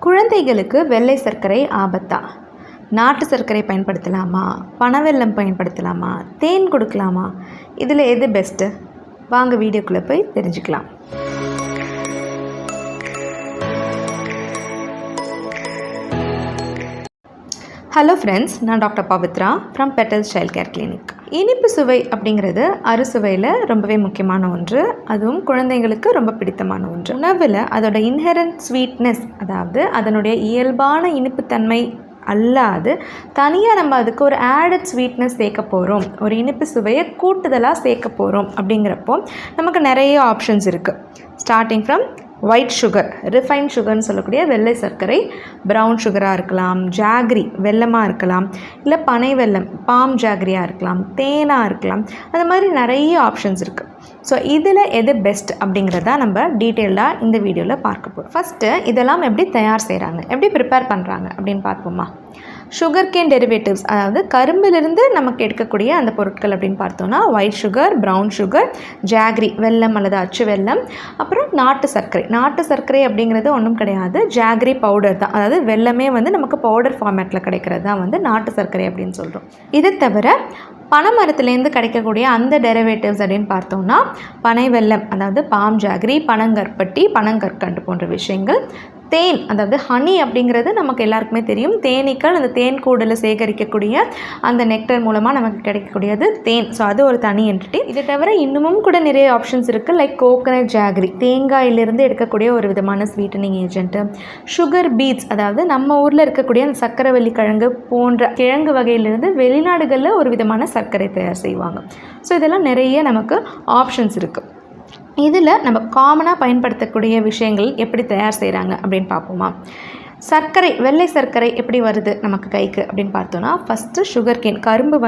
குழந்தைகளுக்கு வெள்ளை சர்க்கரை ஆபத்தா? நாட்டு சர்க்கரை பயன்படுத்தலாமா? பனவெல்லம் பயன்படுத்தலாமா? தேன் கொடுக்கலாமா? இதில் எது பெஸ்ட்டு? வாங்க வீடியோக்குள்ளே போய் தெரிஞ்சுக்கலாம். ஹலோ ஃப்ரெண்ட்ஸ், நான் doctor Pavithra from petals child care clinic. இனிப்பு சுவை அப்படிங்கிறது அறுசுவையில் ரொம்பவே முக்கியமான ஒன்று, அதுவும் குழந்தைங்களுக்கு ரொம்ப பிடித்தமான ஒன்று. உணவில் அதோட இன்ஹெரண்ட் ஸ்வீட்னஸ், அதாவது அதனுடைய இயல்பான இனிப்புத்தன்மை அல்லாது தனியாக நம்ம அதுக்கு ஒரு ஆடட் ஸ்வீட்னஸ் சேர்க்க போகிறோம், ஒரு இனிப்பு சுவையை கூட்டுதலாக சேர்க்க போகிறோம் அப்படிங்கிறப்போ நமக்கு நிறைய ஆப்ஷன்ஸ் இருக்குது. Starting from white sugar, refined சுகர்னு சொல்லக்கூடிய வெள்ளை சர்க்கரை, ப்ரௌன் சுகராக இருக்கலாம், ஜாகரி வெல்லமாக இருக்கலாம், இல்லை பனை வெல்லம் பாம் ஜாகரியாக இருக்கலாம், தேனாக இருக்கலாம், அந்த மாதிரி நிறைய ஆப்ஷன்ஸ் இருக்குது. ஸோ இதில் எது பெஸ்ட் அப்படிங்கிறத நம்ம டீட்டெயில்டாக இந்த வீடியோவில் பார்க்க போகிறோம். ஃபஸ்ட்டு இதெல்லாம் எப்படி தயார் செய்கிறாங்க, எப்படி ப்ரிப்பேர் பண்ணுறாங்க அப்படின்னு பார்ப்போமா. சுகர் கேன் டெரிவேட்டிவ்ஸ், அதாவது கரும்பிலிருந்து நமக்கு எடுக்கக்கூடிய அந்த பொருட்கள் அப்படின்னு பார்த்தோன்னா white sugar, brown sugar, jaggery வெல்லம் அல்லது அச்சு வெல்லம், அப்புறம் நாட்டு சர்க்கரை. நாட்டு சர்க்கரை அப்படிங்கிறது ஒன்றும் கிடையாது, ஜாகரி பவுடர் தான். அதாவது வெல்லமே நமக்கு பவுடர் ஃபார்மேட்டில் கிடைக்கிறது தான் நாட்டு சர்க்கரை அப்படின்னு சொல்கிறோம். இதை தவிர பனைமரத்துலேருந்து கிடைக்கக்கூடிய அந்த டெரிவேட்டிவ்ஸ் அப்படின்னு பார்த்தோம்னா பனை வெல்லம், அதாவது பாம் ஜாகரி, பனங்கற்பட்டி, பனங்கற்கண்டு போன்ற விஷயங்கள். தேன், அதாவது ஹனி அப்படிங்கிறது நமக்கு எல்லாருக்குமே தெரியும். தேனீக்கள் அந்த தேன் கூடில் சேகரிக்கக்கூடிய அந்த நெக்டர் மூலமாக நமக்கு கிடைக்கக்கூடியது தேன். ஸோ அது ஒரு தனி என்டிட்டி. இதை தவிர இன்னமும் கூட நிறைய ஆப்ஷன்ஸ் இருக்குது. லைக் கோகனட் ஜாகரி, தேங்காயிலிருந்து எடுக்கக்கூடிய ஒரு விதமான ஸ்வீட்டனிங் ஏஜென்ட்டு. சுகர் பீட்ஸ், அதாவது நம்ம ஊரில் இருக்கக்கூடிய அந்த சர்க்கரைவள்ளி கிழங்கு போன்ற கிழங்கு வகையிலிருந்து வெளிநாடுகளில் ஒரு விதமான சர்க்கரை தயார் செய்வாங்க. ஸோ இதெல்லாம் நிறைய நமக்கு ஆப்ஷன்ஸ் இருக்குது. இதில் நம்ம காமனாக பயன்படுத்தக்கூடிய விஷயங்கள் எப்படி தயார் செய்கிறாங்க அப்படின்னு பார்ப்போமா. சர்க்கரை, வெள்ளை சர்க்கரை எப்படி வருது நமக்கு கைக்கு அப்படின்னு பார்த்தோன்னா, ஃபஸ்ட்டு சுகர் கேன், கரும்பு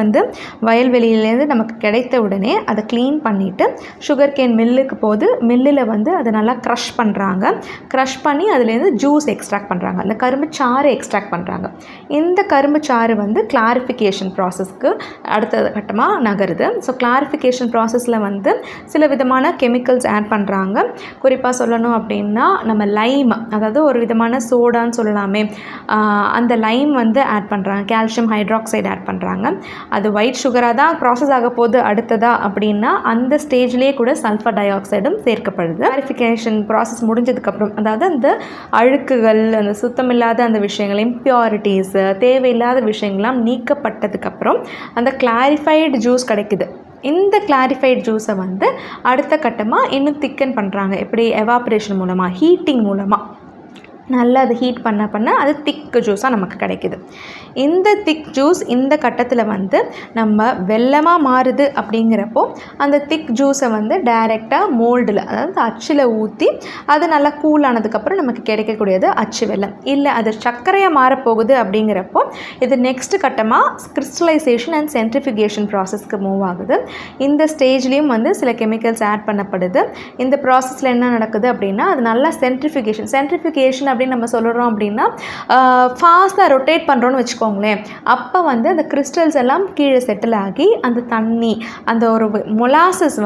வயல்வெளியிலேருந்து நமக்கு கிடைத்த உடனே அதை க்ளீன் பண்ணிவிட்டு சுகர் கேன் மில்லுக்கு போது, மில்லில் அதை நல்லா க்ரஷ் பண்ணுறாங்க. க்ரஷ் பண்ணி அதுலேருந்து ஜூஸ் எக்ஸ்ட்ராக்ட் பண்ணுறாங்க, அந்த கரும்பு சாறு எக்ஸ்ட்ராக்ட் பண்ணுறாங்க. இந்த கரும்பு சாறு கிளாரிஃபிகேஷன் ப்ராசஸ்க்கு அடுத்த கட்டமாக நகருது. ஸோ கிளாரிஃபிகேஷன் ப்ராசஸில் சில விதமான கெமிக்கல்ஸ் ஆட் பண்ணுறாங்க. குறிப்பாக சொல்லணும் அப்படின்னா நம்ம லைம், அதாவது ஒரு விதமான சோடான்னு சொல்லலாமே, அந்த லைம் ஆட் பண்ணுறாங்க, கால்சியம் ஹைட்ராக்சைடு ஆட் பண்ணுறாங்க. அது ஒயிட் சுகராக தான் ப்ராசஸ் ஆக போகுது அடுத்ததா அப்படின்னா அந்த ஸ்டேஜ்லேயே கூட சல்ஃபர் டை ஆக்சைடும் சேர்க்கப்படுது. கிளாரிஃபிகேஷன் ப்ராசஸ் முடிஞ்சதுக்கப்புறம், அதாவது அந்த அழுக்குகள், அந்த சுத்தமில்லாத அந்த விஷயங்கள், இம்பியூரிட்டிஸ், தேவையில்லாத விஷயங்கள்லாம் நீக்கப்பட்டதுக்கப்புறம் அந்த கிளாரிஃபைடு ஜூஸ் கிடைக்குது. இந்த கிளாரிஃபைட் ஜூஸை அடுத்த கட்டமாக இன்னும் திக்கன் பண்ணுறாங்க. எப்படி? எவாப்ரேஷன் மூலமாக, ஹீட்டிங் மூலமாக நல்லா அது ஹீட் பண்ண அது திக் ஜூஸாக நமக்கு கிடைக்குது. இந்த திக் ஜூஸ் இந்த கட்டத்தில் நம்ம வெல்லமாக மாறுது. அப்படிங்கிறப்போ அந்த திக் ஜூஸை டைரெக்டாக மோல்டில், அதாவது அச்சில் ஊற்றி அது நல்லா கூல் ஆனதுக்கப்புறம் நமக்கு கிடைக்கக்கூடியது அச்சு வெல்லம். இல்லை அது சர்க்கரையாக மாறப்போகுது அப்படிங்கிறப்போ இது நெக்ஸ்ட் கட்டமாக கிறிஸ்டலைசேஷன் அண்ட் சென்ட்ரிஃபிகேஷன் ப்ராசஸ்க்கு மூவ் ஆகுது. இந்த ஸ்டேஜ்லேயும் சில கெமிக்கல்ஸ் ஆட் பண்ணப்படுது. இந்த ப்ராசஸில் என்ன நடக்குது அப்படின்னா, அது நல்லா சென்ட்ரிஃபிகேஷன் அப்படின்னு நம்ம சொல்கிறோம் அப்படின்னா, ஃபாஸ்ட்டாக ரொட்டேட் பண்ணுறோன்னு வச்சுக்கோங்களேன். அப்போ அந்த கிறிஸ்டல்ஸ் எல்லாம் கீழே செட்டில் ஆகி அந்த தண்ணி, அந்த ஒரு மொலாசஸ்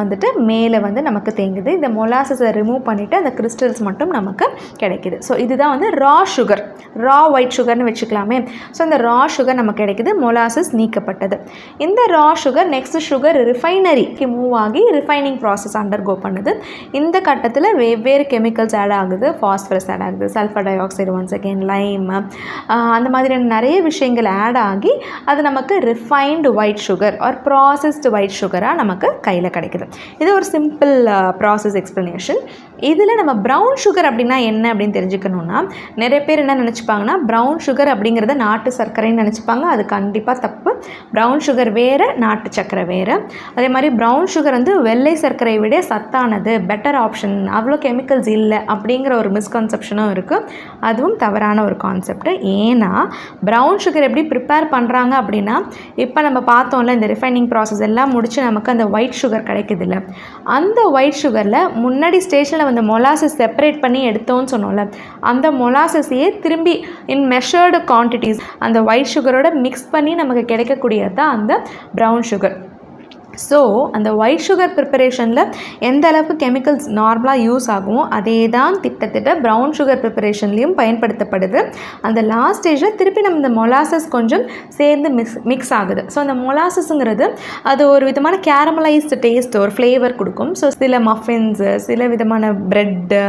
மேலே நமக்கு தேங்குது. இந்த மொலாசஸை ரிமூவ் பண்ணிவிட்டு அந்த கிறிஸ்டல்ஸ் மட்டும் நமக்கு கிடைக்குது. ஸோ இதுதான் ரா சுகர், ரா ஒயிட் சுகர்னு வச்சுக்கலாமே. ஸோ இந்த ரா சுகர் நமக்கு கிடைக்குது, மொலாசஸ் நீக்கப்பட்டது. இந்த ரா சுகர் நெக்ஸ்ட் சுகர் ரிஃபைனரிக்கு மூவ் ஆகி ரிஃபைனிங் ப்ராசஸ் அண்டர்கோ பண்ணுது. இந்த கட்டத்தில் வெவ்வேறு கெமிக்கல்ஸ் ஆட் ஆகுது, ஃபாஸ்பரஸ் ஆட் ஆகுது, sulphur dioxide, once again lime, அந்த மாதிரியான நிறைய விஷயங்கள் ஆட் ஆகி அது நமக்கு refined white sugar or processed white சுகராக நமக்கு கையில் கிடைக்குது. இது ஒரு சிம்பிள் ப்ராசஸ் எக்ஸ்ப்ளனேஷன். இதில் நம்ம ப்ரௌன் சுகர் அப்படின்னா என்ன அப்படின்னு தெரிஞ்சுக்கணுன்னா, நிறைய பேர் என்ன நினச்சிப்பாங்கன்னா, ப்ரௌன் சுகர் அப்படிங்கிறத நாட்டு சர்க்கரைன்னு நினச்சிப்பாங்க. அது கண்டிப்பாக தப்பு. ப்ரௌன் சுகர் வேறு, நாட்டு சர்க்கரை வேறு. அதே மாதிரி ப்ரௌன் சுகர் வெள்ளை சர்க்கரை விட சத்தானது, பெட்டர் ஆப்ஷன், அவ்வளோ கெமிக்கல்ஸ் இல்லை அப்படிங்கிற ஒரு மிஸ்கன்செப்ஷனும் இருக்குது. அதுவும் தவறான ஒரு கான்செப்ட். ஏன்னா ப்ரௌன் சுகர் எப்படி ப்ரிப்பேர் பண்ணுறாங்க அப்படின்னா, இப்போ நம்ம பார்த்தோம்ல இந்த ரிஃபைனிங் ப்ராசஸ் எல்லாம் முடித்து நமக்கு அந்த ஒயிட் சுகர் கிடைக்குது இல்லை, அந்த ஒயிட் சுகரில் முன்னாடி ஸ்டேஷனில் மொலாசஸ் செப்பரேட் பண்ணி எடுத்தோன்னு சொன்னோம்ல, அந்த மொலாசஸையே திரும்பி இன் மெஷர்டு குவான்டிட்டிஸ் அந்த ஒயிட் சுகரோட மிக்ஸ் பண்ணி நமக்கு கிடைக்கக்கூடியது தான் அந்த ப்ரௌன் சுகர். ஸோ அந்த ஒயிட் சுகர் ப்ரிப்பரேஷனில் எந்த அளவுக்கு கெமிக்கல்ஸ் நார்மலாக யூஸ் ஆகும் அதே தான் திட்டத்திட்ட ப்ரௌன் சுகர் ப்ரிப்பரேஷன்லேயும் பயன்படுத்தப்படுது. அந்த லாஸ்ட் ஸ்டேஜில் திருப்பி நம்ம இந்த மொலாசஸ் கொஞ்சம் சேர்ந்து மிக்ஸ் ஆகுது. ஸோ அந்த மொலாசஸ்ங்கிறது அது ஒரு விதமான கேரமலைஸ்டு டேஸ்ட், ஒரு ஃப்ளேவர் கொடுக்கும். ஸோ சில மஃபின்ஸு, சில விதமான ப்ரெட்டு,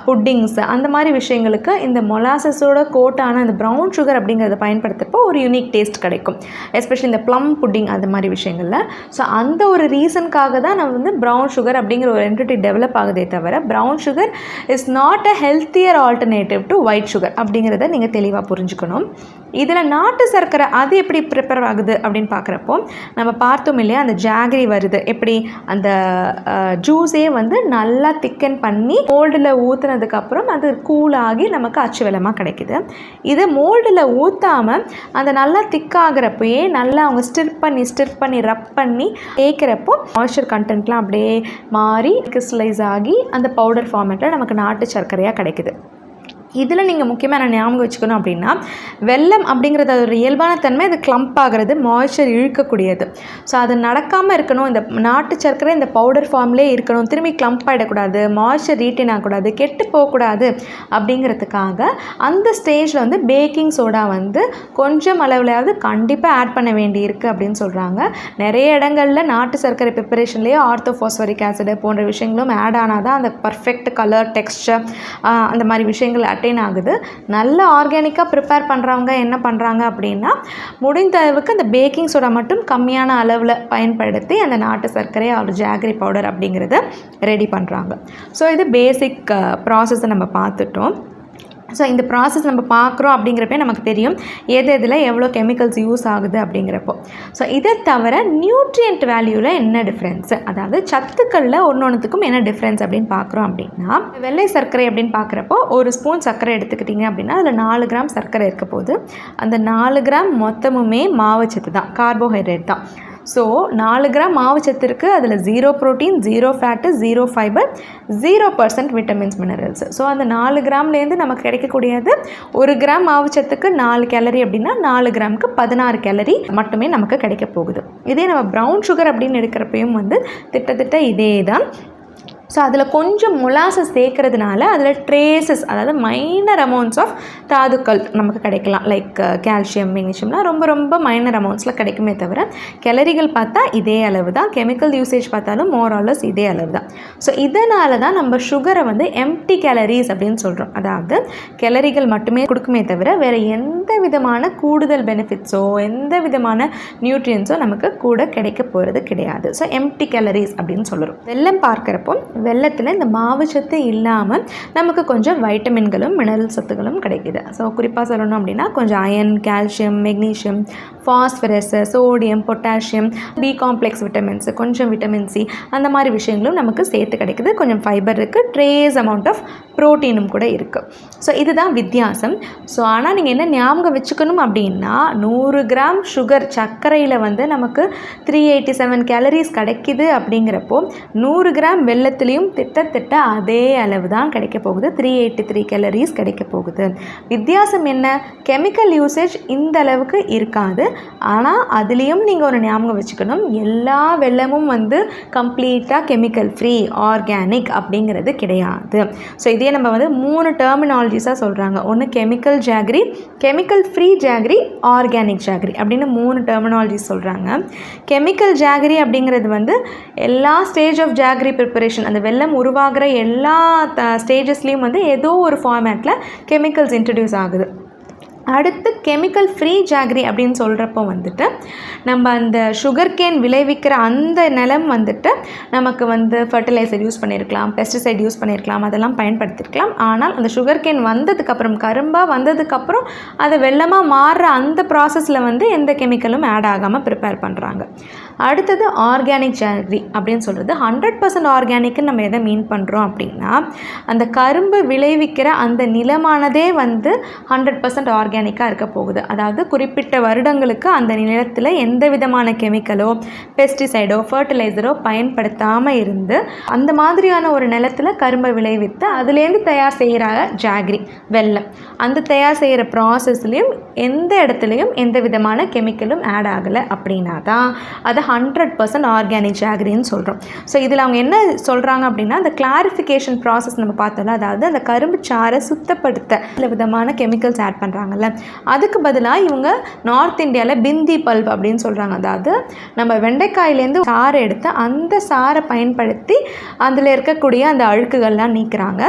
புட்டிங்ஸ், அந்த மாதிரி விஷயங்களுக்கு இந்த மொலாசஸோட கோட்டான அந்த ப்ரௌன் சுகர் அப்படிங்கிறத பயன்படுத்துகிறப்போ ஒரு யூனிக் டேஸ்ட் கிடைக்கும். எஸ்பெஷலி இந்த ப்ளம் புட்டிங் அது மாதிரி விஷயங்களில். ஸோ அந்த ஒரு ரீசனுக்காக தான் நம்ம வந்து ப்ரௌன் சுகர் அப்படிங்கிற ஒரு என்டிட்டி டெவலப் ஆகுதே தவிர brown sugar is not a healthier alternative to white sugar அப்படிங்கிறத நீங்கள் தெளிவாக புரிஞ்சுக்கணும். இதில் நாட்டு சர்க்கரை அது எப்படி ப்ரிப்பேர் ஆகுது அப்படின்னு பார்க்குறப்போ நம்ம பார்த்தோம் இல்லையா, அந்த ஜாகரி வருது எப்படி அந்த ஜூஸே வந்து நல்லா திக்கன் பண்ணி மோல்டில் ஊற்றுனதுக்கப்புறம் அது கூலாகி நமக்கு அச்சு வெல்லமாக கிடைக்குது. இதை மோல்டில் ஊற்றாமல் அந்த நல்லா திக்காகிறப்பயே நல்லா அவங்க ஸ்டிர் பண்ணி ரப் பண்ணி தேய்க்கிறப்போ மாய்ஸ்சர் கண்டென்ட்லாம் அப்படியே மாறி கிறிஸ்டலைஸ் ஆகி அந்த பவுடர் ஃபார்மேட்டில் நமக்கு நாட்டு சர்க்கரையாக கிடைக்குது. இதில் நீங்கள் முக்கியமாக நான் ஞாபகம் வச்சுக்கணும் அப்படின்னா, வெல்லம் அப்படிங்கிறது ஒரு இயல்பான தன்மை, அது கிளம்ப் ஆகிறது, மாய்ஸ்சர் இழுக்கக்கூடியது. ஸோ அது நடக்காமல் இருக்கணும், இந்த நாட்டு சர்க்கரை இந்த பவுடர் ஃபார்ம்லேயே இருக்கணும், திரும்பி கிளம்ப் ஆகிடக்கூடாது, மாய்ஸ்சர் ரீட்டைன் ஆகக்கூடாது, கெட்டு போகக்கூடாது அப்படிங்கிறதுக்காக அந்த ஸ்டேஜில் வந்து பேக்கிங் சோடா வந்து கொஞ்சம் அளவுலையாவது கண்டிப்பாக ஆட் பண்ண வேண்டியிருக்கு அப்படின்னு சொல்கிறாங்க. நிறைய இடங்களில் நாட்டு சர்க்கரை ப்ரிப்பரேஷன்லேயே ஆர்த்தோஃபாஸ்பரிக் ஆசிட் போன்ற விஷயங்களும் ஆட் ஆனால் தான் அந்த பர்ஃபெக்ட் கலர், டெக்ஸ்சர், அந்த மாதிரி விஷயங்கள் அட்டைன் ஆகுது. நல்ல ஆர்கானிக்காக ப்ரிப்பேர் பண்ணுறவங்க என்ன பண்ணுறாங்க அப்படின்னா, முடிந்த அளவுக்கு அந்த பேக்கிங் சோடா மட்டும் கம்மியான அளவில் பயன்படுத்தி அந்த நாட்டு சர்க்கரை ஒரு ஜாகரி பவுடர் அப்படிங்கிறத ரெடி பண்ணுறாங்க. ஸோ இது பேசிக் ப்ராசஸை நம்ம பார்த்துட்டோம். ஸோ இந்த ப்ராசஸ் நம்ம பார்க்குறோம் அப்படிங்கிறப்ப நமக்கு தெரியும் எதில் எவ்வளோ கெமிக்கல்ஸ் யூஸ் ஆகுது அப்படிங்கிறப்போ. ஸோ இதை தவிர நியூட்ரியன்ட் வேல்யூவில் என்ன டிஃப்ரென்ஸு, அதாவது சத்துக்களில் ஒன்றுத்துக்கும் என்ன டிஃப்ரென்ஸ் அப்படின்னு பார்க்குறோம் அப்படின்னா, வெள்ளை சர்க்கரை அப்படின்னு பார்க்குறப்போ ஒரு ஸ்பூன் சர்க்கரை எடுத்துக்கிட்டிங்க அப்படின்னா அதில் 4 கிராம் சர்க்கரை இருக்க போது அந்த 4 கிராம் மொத்தமுமே மாவுச்சத்து தான், கார்போஹைட்ரேட் தான். ஸோ 4 கிராம் மாவுச்சத்து இருக்குது, அதில் 0 protein, 0 fat, 0 fibre, 0% vitamins, minerals. So அந்த 4 கிராம்லேருந்து நமக்கு கிடைக்கக்கூடியது 1 கிராம் மாவுச்சத்துக்கு 4 கேலரி அப்படின்னா 4 கிராமுக்கு 16 கேலரி மட்டுமே நமக்கு கிடைக்க போகுது. இதே நம்ம ப்ரௌன் சுகர் அப்படின்னு எடுக்கிறப்பையும் வந்து திட்டத்தட்ட இதே தான். ஸோ அதில் கொஞ்சம் மொலாசஸ் சேர்க்கறதுனால அதில் ட்ரேசஸ், அதாவது மைனர் அமௌண்ட்ஸ் ஆஃப் தாதுக்கள் நமக்கு கிடைக்கலாம். லைக் கால்சியம், மெக்னீஷியம்லாம் ரொம்ப ரொம்ப மைனர் அமௌண்ட்ஸில் கிடைக்குமே தவிர கேலரிகள் பார்த்தா இதே அளவு தான், கெமிக்கல் யூசேஜ் பார்த்தாலும் மோர் ஆர்லஸ் இதே அளவு தான். ஸோ இதனால தான் நம்ம சுகரை வந்து எம்டி கேலரிஸ் அப்படின்னு சொல்கிறோம். அதாவது கேலரிகள் மட்டுமே கொடுக்குமே தவிர வேறு எந்த விதமான கூடுதல் பெனிஃபிட்ஸோ எந்த விதமான நியூட்ரியன்ஸோ நமக்கு கூட கிடைக்க போகிறது கிடையாது. ஸோ எம்டி கேலரிஸ் அப்படின்னு சொல்கிறோம். வெல்லம் பார்க்குறப்போ வெல்லத்தில் இந்த மாவுச்சத்து இல்லாமல் நமக்கு கொஞ்சம் வைட்டமின்களும் மினரல் சத்துக்களும் கிடைக்குது. ஸோ குறிப்பாக சொல்லணும் அப்படின்னா கொஞ்சம் iron, calcium, magnesium, phosphorus, sodium, potassium, B complex vitamins, கொஞ்சம் விட்டமின் சி, அந்த மாதிரி விஷயங்களும் நமக்கு சேர்த்து கிடைக்குது. கொஞ்சம் ஃபைபர் இருக்குது, ட்ரேஸ் அமௌண்ட் ஆஃப் ப்ரோட்டீனும் கூட இருக்குது. ஸோ இதுதான் வித்தியாசம். ஸோ ஆனால் நீங்கள் என்ன ஞாபகம் வச்சுக்கணும் அப்படின்னா, 100 கிராம் சுகர் சர்க்கரையில் வந்து நமக்கு 387 கேலரிஸ் கிடைக்கிது அப்படிங்கிறப்போ 100 கிராம் வெல்லத்துலேயும் திட்டத்தட்ட அதே அளவு தான் கிடைக்க போகுது, 383 கேலரிஸ் கிடைக்க போகுது. வித்தியாசம் என்ன? கெமிக்கல் யூசேஜ் இந்த அளவுக்கு இருக்காது. ஆனால் அதுலேயும் நீங்கள் ஒரு ஞாபகம் வச்சுக்கணும், எல்லா வெல்லமும் வந்து கம்ப்ளீட்டாக கெமிக்கல் ஃப்ரீ, ஆர்கானிக் அப்படிங்கிறது கிடையாது. ஸோ இதே நம்ம வந்து 3 டெர்மினாலஜிஸாக சொல்கிறாங்க. ஒன்று chemical jaggery, chemical free jaggery, organic jaggery அப்படின்னு 3 டெர்மினாலஜிஸ் சொல்கிறாங்க. கெமிக்கல் ஜாகரி அப்படிங்கிறது வந்து எல்லா ஸ்டேஜ் ஆஃப் ஜாகரி ப்ரிப்பரேஷன், அந்த வெல்லம் உருவாகிற எல்லா ஸ்டேஜஸ்லேயும் வந்து ஏதோ ஒரு ஃபார்மேட்டில் கெமிக்கல்ஸ் இன்ட்ரடியூஸ் ஆகுது. அடுத்து கெமிக்கல் ஃப்ரீ ஜாகரி அப்படின்னு சொல்கிறப்போ வந்துட்டு நம்ம அந்த சுகர் கேன் விளைவிக்கிற அந்த நிலம் வந்துட்டு நமக்கு வந்து ஃபர்டிலைசர் யூஸ் பண்ணியிருக்கலாம், பெஸ்டிசைட் யூஸ் பண்ணியிருக்கலாம், அதெல்லாம் பயன்படுத்தியிருக்கலாம். ஆனால் அந்த சுகர் கேன் வந்ததுக்கப்புறம், கரும்பாக வந்ததுக்கப்புறம் அதை வெல்லமாக மாறுற அந்த ப்ராசஸில் வந்து எந்த கெமிக்கலும் ஆட் ஆகாமல் ப்ரிப்பேர் பண்ணுறாங்க. அடுத்தது ஆர்கானிக் ஜாகரி அப்படின்னு சொல்கிறது 100% ஆர்கானிக்குன்னு நம்ம எதை மீன் பண்ணுறோம் அப்படின்னா, அந்த கரும்பு விளைவிக்கிற அந்த நிலமானதே வந்து 100% ஆர்கானிக் ஆர்கானிக்காக இருக்க போகுது. அதாவது குறிப்பிட்ட வருடங்களுக்கு அந்த நிலத்தில் எந்த விதமான கெமிக்கலோ பெஸ்டிசைடோ ஃபர்டிலைசரோ பயன்படுத்தாமல் இருந்து அந்த மாதிரியான ஒரு நிலத்தில் கரும்பை விளைவித்து அதுலேருந்து தயார் செய்கிற ஜாகரி வெல்லம், அந்த தயார் செய்கிற ப்ராசஸ்லேயும் எந்த இடத்துலையும் எந்த விதமான கெமிக்கலும் ஆட் ஆகலை அப்படின்னா தான் அதை 100% ஆர்கானிக் ஜாகரின்னு சொல்கிறோம். ஸோ இதில் அவங்க என்ன சொல்கிறாங்க அப்படின்னா, அந்த கிளாரிஃபிகேஷன் ப்ராசஸ் நம்ம பார்த்தோம்ல, அதாவது அந்த கரும்பு சாறை சுத்தப்படுத்த சில விதமான கெமிக்கல்ஸ் ஆட் பண்ணுறாங்கல்ல, அதுக்கு பதிலாக இவங்க நார்த் இந்தியாவில் பிந்தி பல்ப் அப்படின்னு சொல்கிறாங்க. அதாவது நம்ம வெண்டைக்காயிலேருந்து சாறை எடுத்து அந்த சாறை பயன்படுத்தி அதில் இருக்கக்கூடிய அந்த அழுக்குகள்லாம் நீக்கிறாங்க.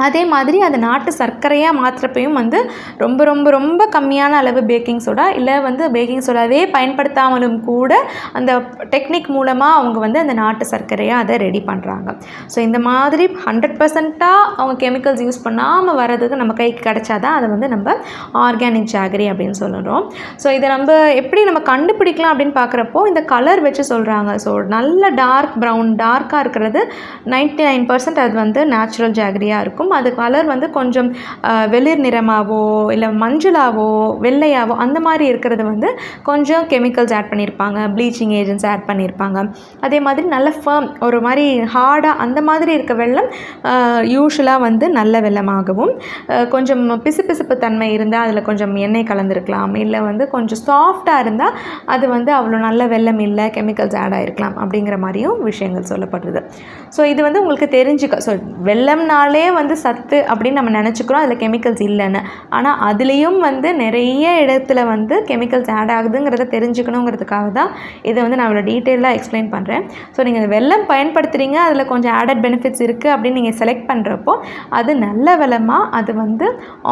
அதே மாதிரி அந்த நாட்டு சர்க்கரையாக மாற்றுறப்பையும் வந்து ரொம்ப ரொம்ப ரொம்ப கம்மியான அளவு பேக்கிங் சோடா இல்லை வந்து பேக்கிங் சோடாவே பயன்படுத்தாமலும் கூட அந்த டெக்னிக் மூலமாக அவங்க வந்து அந்த நாட்டு சர்க்கரையாக அதை ரெடி பண்ணுறாங்க. ஸோ இந்த மாதிரி 100% அவங்க கெமிக்கல்ஸ் யூஸ் பண்ணாமல் வர்றதுக்கு நம்ம கைக்கு கிடச்சாதான் அதை வந்து நம்ம ஆர்கானிக் ஜாகரி அப்படின்னு சொல்லுறோம். ஸோ இதை நம்ம எப்படி நம்ம கண்டுபிடிக்கலாம் அப்படின்னு பார்க்குறப்போ இந்த கலர் வச்சு சொல்கிறாங்க. ஸோ நல்ல டார்க் ப்ரௌன் டார்க்காக இருக்கிறது 99% அது வந்து நேச்சுரல் ஜாகரியாக இருக்கும். அது கலர் வந்து கொஞ்சம் வெளிர் நிறமாவோ இல்லை மஞ்சளாவோ வெள்ளையாவோ அந்த மாதிரி இருக்கிறது வந்து கொஞ்சம் கெமிக்கல்ஸ் ஆட் பண்ணியிருப்பாங்க, ப்ளீச்சிங் ஏஜென்ட்ஸ் ஆட் பண்ணியிருப்பாங்க. அதே மாதிரி நல்ல ஃபர்ம் ஒரு மாதிரி ஹார்டாக அந்த மாதிரி இருக்க வெல்லம் யூஸ்வலாக வந்து நல்ல வெல்லமாகவும், கொஞ்சம் பிசுபிசுப்பு தன்மை இருந்தால் அதில் கொஞ்சம் எண்ணெய் கலந்துருக்கலாம், இல்லை வந்து கொஞ்சம் சாஃப்டாக இருந்தால் அது வந்து அவ்வளோ நல்ல வெல்லம் இல்லை, கெமிக்கல்ஸ் ஆட் ஆகிருக்கலாம் அப்படிங்கிற மாதிரியும் விஷயங்கள் சொல்லப்படுது. ஸோ இது வந்து உங்களுக்கு தெரிஞ்சுக்க, ஸோ வெல்லம்னாலே வந்து சத்து அப்படின்னு நம்ம நினச்சிக்கிறோம் அதில் கெமிக்கல்ஸ் இல்லைன்னு, ஆனால் அதுலேயும் வந்து நிறைய இடத்துல வந்து கெமிக்கல்ஸ் ஆட் ஆகுதுங்கிறத தெரிஞ்சுக்கணுங்கிறதுக்காக தான் இதை வந்து நான் இவ்வளோ டீட்டெயிலாக எக்ஸ்பிளைன் பண்ணுறேன். ஸோ நீங்கள் வெல்லம் பயன்படுத்துகிறீங்க, அதில் கொஞ்சம் ஆடட் பெனிஃபிட்ஸ் இருக்குது அப்படின்னு நீங்கள் செலக்ட் பண்ணுறப்போ அது நல்ல வெல்லமாக அது வந்து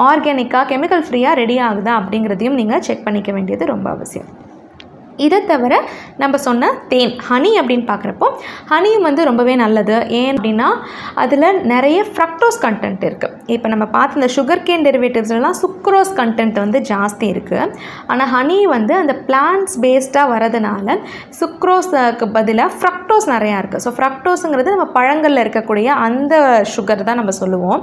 ஆர்கானிக்காக கெமிக்கல் ஃப்ரீயாக ரெடி ஆகுதா அப்படிங்கிறதையும் நீங்கள் செக் பண்ணிக்க வேண்டியது ரொம்ப அவசியம். இதை தவிர நம்ம சொன்ன தேன் ஹனி அப்படின்னு பார்க்குறப்போ ஹனியும் வந்து ரொம்பவே நல்லது. ஏன் அப்படின்னா அதில் நிறைய ஃப்ரக்டோஸ் கண்டென்ட் இருக்குது. இப்போ நம்ம பார்த்து இந்த சுகர் கேன் டெரிவேட்டிவ்ஸ்லாம் சுக்ரோஸ் கண்டென்ட் வந்து ஜாஸ்தி இருக்குது. ஆனால் ஹனி வந்து அந்த பிளான்ட்ஸ் பேஸ்டாக வரதுனால சுக்ரோஸுக்கு பதிலாக ஃப்ரக்டோஸ் நிறையா இருக்குது. ஸோ ஃப்ரக்டோஸுங்கிறது நம்ம பழங்களில் இருக்கக்கூடிய அந்த சுகர் தான் நம்ம சொல்லுவோம்.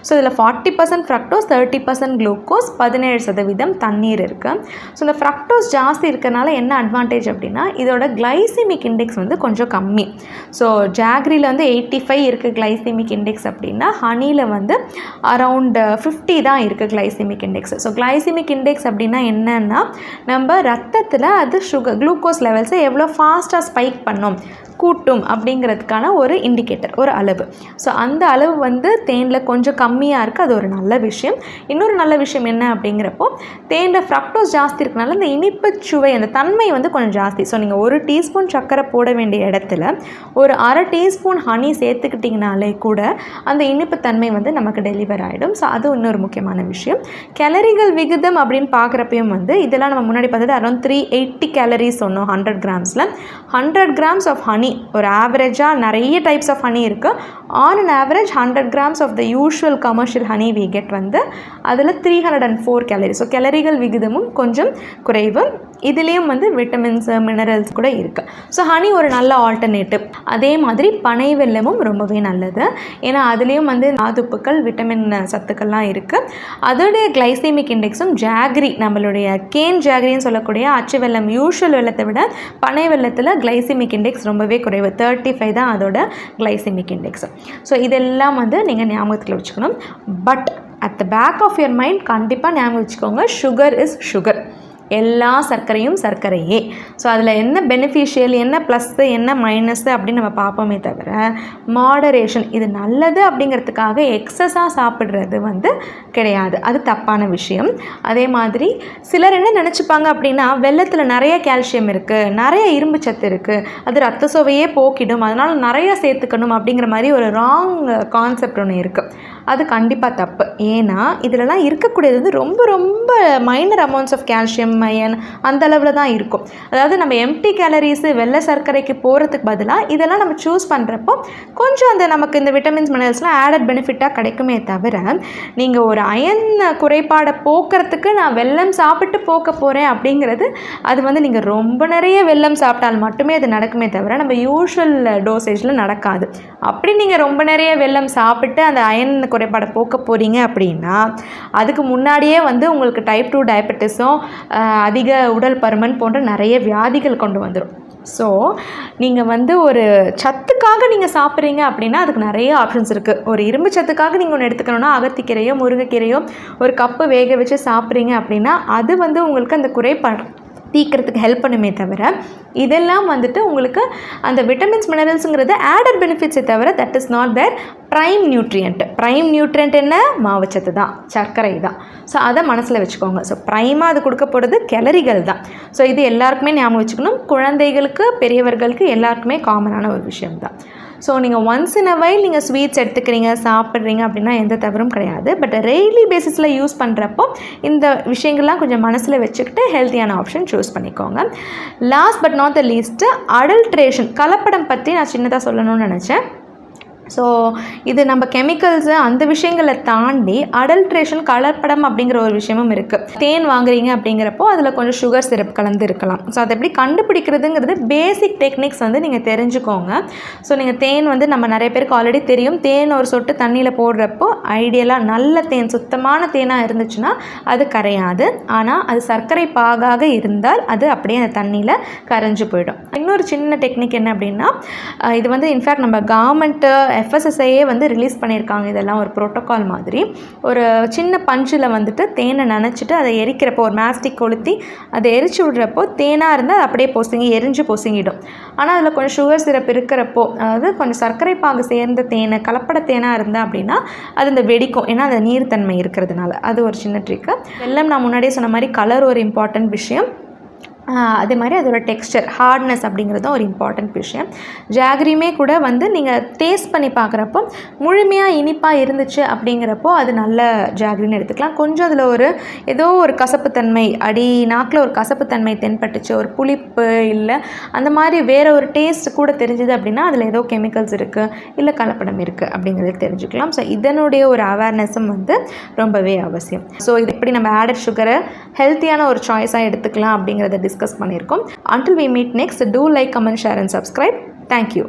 ஸோ இதில் 40% ஃப்ரக்டோஸ், 30% குளுக்கோஸ், 17% தண்ணீர் இருக்குது. ஸோ இந்த ஃப்ரக்டோஸ் ஜாஸ்தி இருக்கிறனால என்ன அட்வான்டேஜ் அப்படின்னா இதோட கிளைசிமிக் இண்டெக்ஸ் வந்து கொஞ்சம் கம்மி. ஸோ ஜாகரியில் வந்து 85 இருக்குது கிளைசிமிக் இண்டெக்ஸ் அப்படின்னா ஹனியில் வந்து அரவுண்ட் 50 தான் இருக்குது glycaemic index. So glycaemic index அப்படின்னா என்னன்னா நம்ம ரத்தத்தில் அது குளுக்கோஸ் லெவல்ஸை எவ்வளோ ஃபாஸ்ட்டாக ஸ்பைக் பண்ணோம் கூட்டும் அப்படிங்கிறதுக்கான ஒரு இண்டிகேட்டர், ஒரு அளவு. ஸோ அந்த அளவு வந்து தேனில் கொஞ்சம் கம்மியாக இருக்குது, அது ஒரு நல்ல விஷயம். இன்னொரு நல்ல விஷயம் என்ன அப்படிங்கிறப்போ தேனில் ஃப்ரக்டோஸ் ஜாஸ்தி இருக்கனால இந்த இனிப்பு சுவை அந்த தன்மை வந்து கொஞ்சம் ஜாஸ்தி. ஸோ நீங்கள் 1 டீஸ்பூன் சர்க்கரை போட வேண்டிய இடத்துல ஒரு 1/2 டீஸ்பூன் ஹனி சேர்த்துக்கிட்டிங்கனாலே கூட அந்த இனிப்பு தன்மை வந்து நமக்கு டெலிவர் ஆகிடும். ஸோ அது இன்னொரு முக்கியமான விஷயம். கேலரிகள் விகிதம் அப்படின்னு பார்க்குறப்பையும் வந்து இதெல்லாம் நம்ம முன்னாடி பார்த்தது அரௌண்ட் 380 கேலரிஸ் சொன்னோம் 100 கிராம்ஸில். 100 கிராம்ஸ் ஆஃப் ஹனி ஒரு ஆவரேஜாக நிறைய டைப்ஸ் ஆஃப் ஹனி இருக்குது. On an average 100 grams of the usual commercial honey we get வந்து அதில் 304 கேலரி. ஸோ கேலரிகள் விகிதமும் கொஞ்சம் குறைவு. இதுலேயும் வந்து விட்டமின்ஸ் மினரல்ஸ் கூட இருக்குது. ஸோ ஹனி ஒரு நல்ல ஆல்டர்னேட்டிவ். அதே மாதிரி பனை வெல்லமும் ரொம்பவே நல்லது. ஏன்னா அதுலேயும் வந்து தாதுப்புக்கள் விட்டமின் சத்துக்கள்லாம் இருக்குது. அதோடைய கிளைசேமிக் இண்டெக்ஸும் ஜாகரி நம்மளுடைய கேன் ஜாகரின்னு சொல்லக்கூடிய அச்சு வெல்லம் யூஷுவல் வெல்லத்தை விட பனை வெல்லத்தில் கிளைசேமிக் இண்டெக்ஸ் ரொம்பவே குறைவு. 35 தான் அதோட கிளைசேமிக் இண்டெக்ஸ். ஸோ இதெல்லாம் வந்து நீங்கள் ஞாபகத்தில் வச்சுக்கணும். But at the back of your mind கண்டிப்பாக ஞாபகம் வச்சுக்கோங்க, சுகர் இஸ் சுகர். எல்லா சர்க்கரையும் சர்க்கரையே. ஸோ அதில் என்ன பெனிஃபிஷியல், என்ன ப்ளஸ்ஸு, என்ன மைனஸ்ஸு அப்படின்னு நம்ம பார்ப்போமே தவிர மாடரேஷன் இது நல்லது அப்படிங்கிறதுக்காக எக்ஸஸாக சாப்பிட்றது வந்து கிடையாது. அது தப்பான விஷயம். அதே மாதிரி சிலர் என்ன நினச்சிப்பாங்க அப்படின்னா வெல்லத்தில் நிறைய கால்சியம் இருக்குது, நிறைய இரும்பு சத்து இருக்குது, அது ரத்த சோவையே போக்கிடும், அதனால் நிறைய சேர்த்துக்கணும் அப்படிங்கிற மாதிரி ஒரு ராங் கான்செப்ட் ஒன்று இருக்குது. அது கண்டிப்பாக தப்பு. ஏன்னா இதிலலாம் இருக்கக்கூடியது வந்து ரொம்ப ரொம்ப minor amounts of calcium, potassium iron அந்த அளவில் தான் இருக்கும். அதாவது நம்ம எம்டி கேலரிஸு வெள்ளை சர்க்கரைக்கு போகிறதுக்கு பதிலாக இதெல்லாம் நம்ம சூஸ் பண்ணுறப்போ கொஞ்சம் அந்த நமக்கு இந்த விட்டமின்ஸ் மினரல்ஸ்லாம் ஆடட் பெனிஃபிட்டாக கிடைக்குமே தவிர, நீங்கள் ஒரு அயன் குறைபாடை போக்குறதுக்கு நான் வெல்லம் சாப்பிட்டு போக்க போகிறேன் அப்படிங்கிறது அது வந்து நீங்கள் ரொம்ப நிறைய வெல்லம் சாப்பிட்டால் மட்டுமே அது நடக்குமே தவிர நம்ம யூஷுவல் டோசேஜில் நடக்காது. அப்படி நீங்கள் ரொம்ப நிறைய வெல்லம் சாப்பிட்டு அந்த அயன் குறைபாடை போக்க போகிறீங்க அப்படின்னா அதுக்கு முன்னாடியே வந்து உங்களுக்கு டைப் 2 டயபெட்டிஸும் அதிக உடல் பருமன் போன்ற நிறைய வியாதிகள் கொண்டு வந்துடும். ஸோ நீங்கள் வந்து ஒரு சத்துக்காக நீங்கள் சாப்பிட்றீங்க அப்படின்னா அதுக்கு நிறைய ஆப்ஷன்ஸ் இருக்குது. ஒரு இரும்பு சத்துக்காக நீங்கள் ஒன்று எடுத்துக்கணுன்னா அகத்திக்கீரையோ முருங்கைக்கீரையோ ஒரு கப்பு வேக வச்சு சாப்பிட்றீங்க அப்படின்னா அது வந்து உங்களுக்கு அந்த குறைபாடு தீக்கிறதுக்கு ஹெல்ப் பண்ணுமே தவிர, இதெல்லாம் வந்துட்டு உங்களுக்கு அந்த விட்டமின்ஸ் மினரல்ஸுங்கிறது ஆடட் பெனிஃபிட்ஸை தவிர that is not there prime nutrient. Prime nutrient என்ன? மாவுச்சத்து தான், சர்க்கரை தான். ஸோ அதை மனசில் வச்சுக்கோங்க. ஸோ ப்ரைமாக அது கொடுக்க போகிறது கேலரிகள் தான். ஸோ இது எல்லாருக்குமே ஞாபகம் வச்சுக்கணும். குழந்தைகளுக்கு பெரியவர்களுக்கு எல்லாருக்குமே காமனான ஒரு விஷயம் தான். ஸோ நீங்கள் ஒன்ஸ் இன் அ வைல் நீங்கள் ஸ்வீட்ஸ் எடுத்துக்கிறீங்க சாப்பிட்றீங்க அப்படின்னா எந்த தவறும் கிடையாது. பட் டெய்லி பேசிஸில் யூஸ் பண்ணுறப்போ இந்த விஷயங்கள்லாம் கொஞ்சம் மனசில் வச்சுக்கிட்டு ஹெல்த்தியான ஆப்ஷன் சூஸ் பண்ணிக்கோங்க. Last but not the least adulteration, கலப்படம் பற்றி நான் சின்னதாக சொல்லணும்னு நினச்சேன். ஸோ இது நம்ம கெமிக்கல்ஸு அந்த விஷயங்களை தாண்டி அடல்ட்ரேஷன், கலப்படம் அப்படிங்கிற ஒரு விஷயமும் இருக்குது. தேன் வாங்குறீங்க அப்படிங்கிறப்போ அதில் கொஞ்சம் சுகர் சிரப் கலந்து இருக்கலாம். ஸோ அதை எப்படி கண்டுபிடிக்கிறதுங்கிறது பேசிக் டெக்னிக்ஸ் வந்து நீங்கள் தெரிஞ்சுக்கோங்க. ஸோ நீங்கள் தேன் வந்து நம்ம நிறைய பேருக்கு ஆல்ரெடி தெரியும். தேன் ஒரு சொட்டு தண்ணியில் போடுறப்போ ஐடியலாக நல்ல தேன், சுத்தமான தேனாக இருந்துச்சுன்னா அது கரையாது. ஆனால் அது சர்க்கரை பாகாக இருந்தால் அது அப்படியே அந்த தண்ணியில் கரைஞ்சு போயிடும். இன்னொரு சின்ன டெக்னிக் என்ன அப்படின்னா, இது வந்து இன்ஃபேக்ட் நம்ம கவர்மெண்ட்டு FSSAயே வந்து ரிலீஸ் பண்ணியிருக்காங்க. இதெல்லாம் ஒரு ப்ரோட்டோக்கால் மாதிரி. ஒரு சின்ன பஞ்சில் வந்துட்டு தேனை நனைச்சிட்டு அதை எரிக்கிறப்போ ஒரு மேஸ்டிக் கொளுத்தி அதை எரிச்சு விடுறப்போ தேனாக இருந்தால் அது அப்படியே எரிஞ்சு பொசுங்கிடும். ஆனால் அதில் கொஞ்சம் சுகர் சிரப் இருக்கிறப்போ, அதாவது கொஞ்சம் சர்க்கரை பாகு சேர்ந்த தேனை, கலப்பட தேனாக இருந்தால் அப்படின்னா அது இந்த வெடிக்கும். ஏன்னா அது நீர்த்தன்மை இருக்கிறதுனால. அது ஒரு சின்ன ட்ரிக்கு. வெல்லம் நான் முன்னாடியே சொன்ன மாதிரி கலர் ஒரு இம்பார்ட்டன்ட் விஷயம். அதே மாதிரி அதோட டெக்ஸ்சர், ஹார்ட்னஸ் அப்படிங்கிறதும் ஒரு இம்பார்ட்டண்ட் விஷயம். ஜாகரியுமே கூட வந்து நீங்கள் டேஸ்ட் பண்ணி பார்க்குறப்போ முழுமையாக இனிப்பாக இருந்துச்சு அப்படிங்கிறப்போ அது நல்ல ஜாகரின்னு எடுத்துக்கலாம். கொஞ்சம் அதில் ஏதோ ஒரு கசப்புத்தன்மை, நாக்கில் ஒரு கசப்புத்தன்மை தென்பட்டுச்சு, ஒரு புளிப்பு இல்லை அந்த மாதிரி வேறு ஒரு டேஸ்ட் கூட தெரிஞ்சுது அப்படின்னா அதில் ஏதோ கெமிக்கல்ஸ் இருக்குது, இல்லை கலப்படம் இருக்குது அப்படிங்கிறது தெரிஞ்சுக்கலாம். ஸோ இதனுடைய ஒரு அவேர்னஸும் வந்து ரொம்பவே அவசியம். ஸோ இது எப்படி நம்ம ஆடட் சுகரை ஹெல்த்தியான ஒரு சாய்ஸாக எடுத்துக்கலாம் அப்படிங்கிறத டிஸ்கஸ் பண்ணியிருக்கோம். Until we meet next, do like, comment, share and subscribe. Thank you.